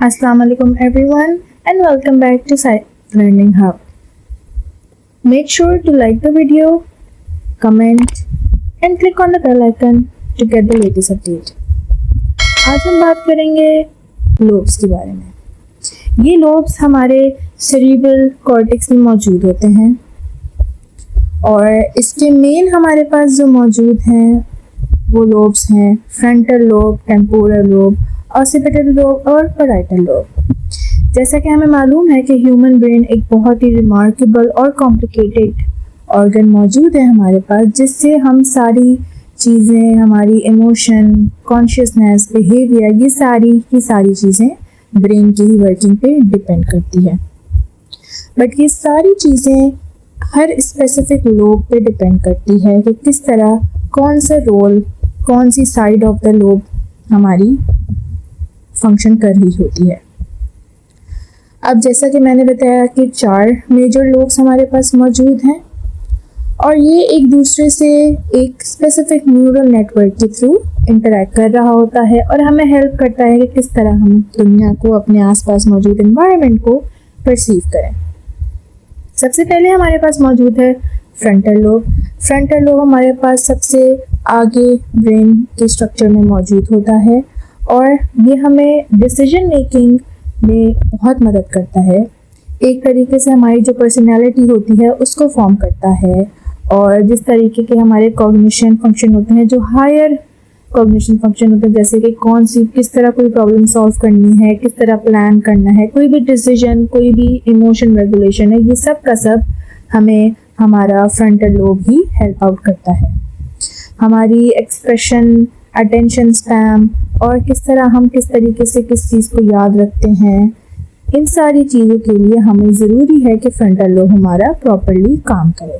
Assalamualaikum everyone and welcome back to Site Learning Hub. Make sure to like the video, comment and click on the bell icon to get the latest update. आज हम बात करेंगे lobes के बारे में। ये lobes हमारे cerebral cortex में मौजूद होते हैं और इसके मेन हमारे पास जो मौजूद हैं वो लोब्स हैं frontal lobe, temporal lobe, occipital lobe और पैराइटल लोब। जैसा कि हमें मालूम है कि ह्यूमन ब्रेन एक बहुत ही रिमार्केबल और कॉम्प्लिकेटेड ऑर्गन मौजूद है हमारे पास, जिससे हम सारी चीज़ें, हमारी इमोशन, कॉन्शियसनेस, बिहेवियर, ये सारी की सारी चीज़ें ब्रेन की ही वर्किंग पे डिपेंड करती है। बट ये सारी चीज़ें हर स्पेसिफिक लोब पे डिपेंड करती है कि किस तरह, कौन सा रोल, कौन सी साइड ऑफ द लोब हमारी फंक्शन कर रही होती है। अब जैसा कि मैंने बताया कि 4 मेजर लोब्स हमारे पास मौजूद हैं और ये एक दूसरे से एक स्पेसिफिक न्यूरल नेटवर्क के थ्रू इंटरैक्ट कर रहा होता है और हमें हेल्प करता है कि किस तरह हम दुनिया को, अपने आसपास मौजूद एनवायरनमेंट को परसीव करें। सबसे पहले हमारे पास मौजूद है फ्रंटल लोब। फ्रंटल लोब हमारे पास सबसे आगे ब्रेन के स्ट्रक्चर में मौजूद होता है और ये हमें डिसीजन मेकिंग में बहुत मदद करता है। एक तरीके से हमारी जो पर्सनालिटी होती है उसको फॉर्म करता है और जिस तरीके के हमारे कॉग्निशन फंक्शन होते हैं, जो हायर कॉग्निशन फंक्शन होते हैं, जैसे कि कौन सी, किस तरह कोई प्रॉब्लम सॉल्व करनी है, किस तरह प्लान करना है, कोई भी डिसीजन, कोई भी इमोशन रेगुलेशन है, ये सब का सब हमें हमारा फ्रंटल लोब ही हेल्प आउट करता है। हमारी एक्सप्रेशन, अटेंशन स्पैन और किस तरह हम किस तरीके से किस चीज़ को याद रखते हैं, इन सारी चीज़ों के लिए हमें ज़रूरी है कि फ्रंटल लोब हमारा प्रॉपरली काम करे।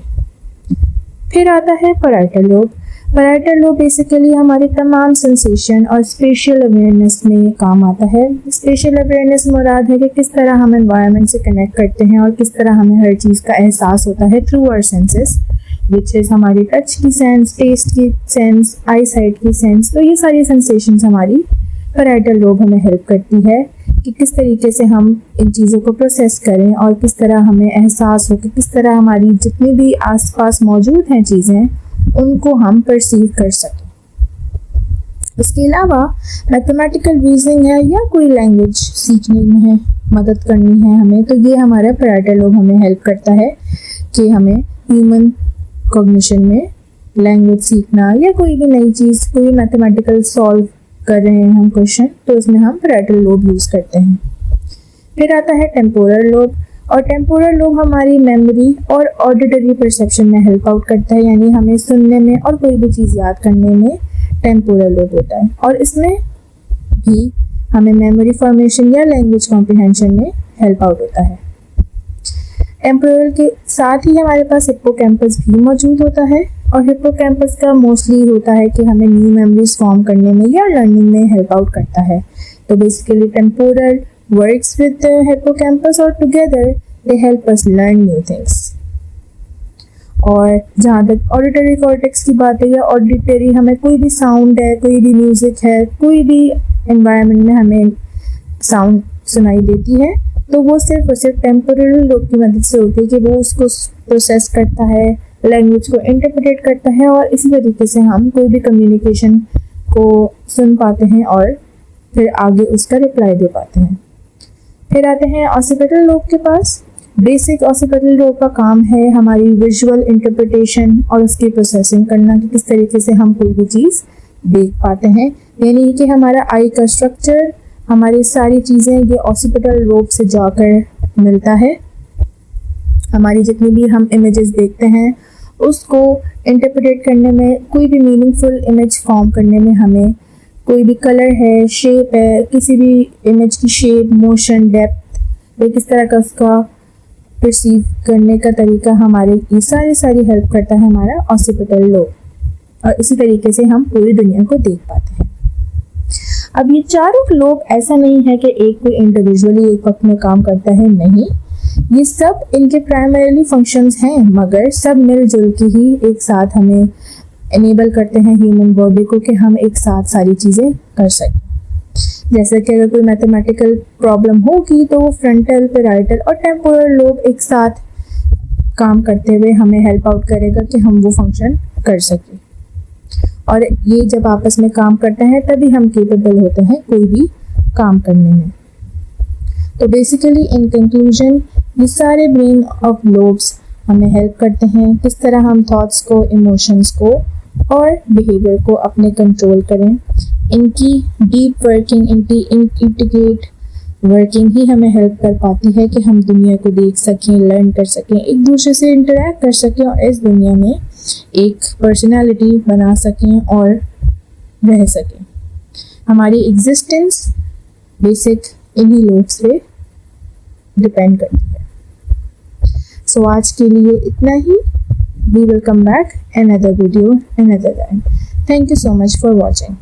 फिर आता है parietal lobe. Parietal lobe basically हमारे तमाम सेंसेशन और स्पेशियल अवेयरनेस में काम आता है। स्पेशियल अवेयरनेस मुराद है कि किस तरह हम एनवायरनमेंट से कनेक्ट करते हैं और किस तरह हमें हर चीज़ का एहसास होता है through our senses, which is हमारी टच की सेंस, टेस्ट की सेंस, आई साइट की सेंस। तो ये सारी सेंसेशंस हमारी पैराइटल लोब हमें हेल्प करती है कि किस तरीके से हम इन चीज़ों को प्रोसेस करें और किस तरह हमें एहसास हो कि किस तरह हमारी जितनी भी आसपास मौजूद हैं चीज़ें, उनको हम परसीव कर सकें। इसके अलावा मैथमेटिकल रीजनिंग है या कोई लैंग्वेज सीखने में है, मदद करनी है हमें, तो ये हमारा पैराइटल लोब हमें हेल्प करता है कि हमें ह्यूमन कॉग्निशन में लैंग्वेज सीखना या कोई भी नई चीज़, कोई मैथमेटिकल सॉल्व कर रहे हैं हम क्वेश्चन, तो उसमें हम पैराइटल लोब यूज़ करते हैं। फिर आता है टेम्पोरल लोब और टेम्पोरल लोब हमारी मेमोरी और ऑडिटरी परसेप्शन में हेल्प आउट करता है, यानी हमें सुनने में और कोई भी चीज़ याद करने में टेम्पोरल लोब होता है और इसमें भी हमें मेमोरी फॉर्मेशन या लैंग्वेज कॉम्प्रिहेंशन में हेल्प आउट होता है। टेम्पोरल के साथ ही हमारे पास हिप्पोकैम्पस भी मौजूद होता है और हिप्पोकैम्पस का मोस्टली होता है कि हमें न्यू मेमोरीज फॉर्म करने में या लर्निंग में हेल्प आउट करता है। तो basically temporal works with hippocampus और together they help us learn new things. और जहाँ तक ऑडिटरी कॉर्टेक्स की बात है या ऑडिटरी, हमें कोई भी साउंड है, कोई भी म्यूज़िक है, कोई भी एनवायरनमेंट में हमें साउंड सुनाई देती है, तो वो सिर्फ और सिर्फ टेम्पोरल लोब की मदद से होती है कि वो उसको प्रोसेस करता है, लैंग्वेज को इंटरप्रेट करता है और इसी तरीके से हम कोई भी कम्युनिकेशन को सुन पाते हैं और फिर आगे उसका रिप्लाई दे पाते हैं। फिर आते हैं ऑसिपिटल लोब के पास। बेसिक ऑसिपिटल लोब का काम है हमारी विजुअल इंटरप्रिटेशन और उसकी प्रोसेसिंग करना कि किस तरीके से हम कोई भी चीज़ देख पाते हैं, यानी कि हमारा आई का स्ट्रक्चर, हमारी सारी चीज़ें ये ऑसिपिटल लोब से जाकर मिलता है। हमारी जितनी भी हम इमेजेस देखते हैं उसको इंटरप्रेट करने में, कोई भी मीनिंगफुल इमेज फॉर्म करने में हमें कोई भी कलर है, शेप है, किसी भी इमेज की शेप, मोशन, डेप्थ या किस तरह का उसका परसीव करने का तरीका, हमारे ये सारी हेल्प करता है हमारा ऑसिपिटल लोब और इसी तरीके से हम पूरी दुनिया को देख पाते हैं। अब ये चारों लोब ऐसा नहीं है कि एक कोई इंडिविजुअली एक वक्त में काम करता है, नहीं, ये सब इनके प्राइमरीली फंक्शंस हैं, मगर सब मिलजुल के ही एक साथ हमें इनेबल करते हैं ह्यूमन बॉडी को कि हम एक साथ सारी चीज़ें कर सकें। जैसे कि अगर कोई मैथमेटिकल प्रॉब्लम होगी तो वो फ्रंटल, पैराइटल और टेम्पोरल लोब एक साथ काम करते हुए हमें हेल्प आउट करेगा कि हम वो फंक्शन कर सकें। और ये जब आपस में काम करते हैं तभी हम केपेबल होते हैं कोई भी काम करने में। तो बेसिकली इन कंक्लूजन, ये सारे ब्रेन ऑफ लोब्स हमें हेल्प करते हैं किस तरह हम थॉट्स को, इमोशंस को और बिहेवियर को अपने कंट्रोल करें। इनकी डीप वर्किंग, इनकी इंटीग्रेट वर्किंग ही हमें हेल्प कर पाती है कि हम दुनिया को देख सकें, लर्न कर सकें, एक दूसरे से इंटरेक्ट कर सकें और इस दुनिया में एक पर्सनालिटी बना सकें और रह सकें। हमारी एग्जिस्टेंस बेसिक इन्हीं लोब्स पे डिपेंड करती है। सो आज के लिए इतना ही। We will come back another video another time. Thank you so much for watching.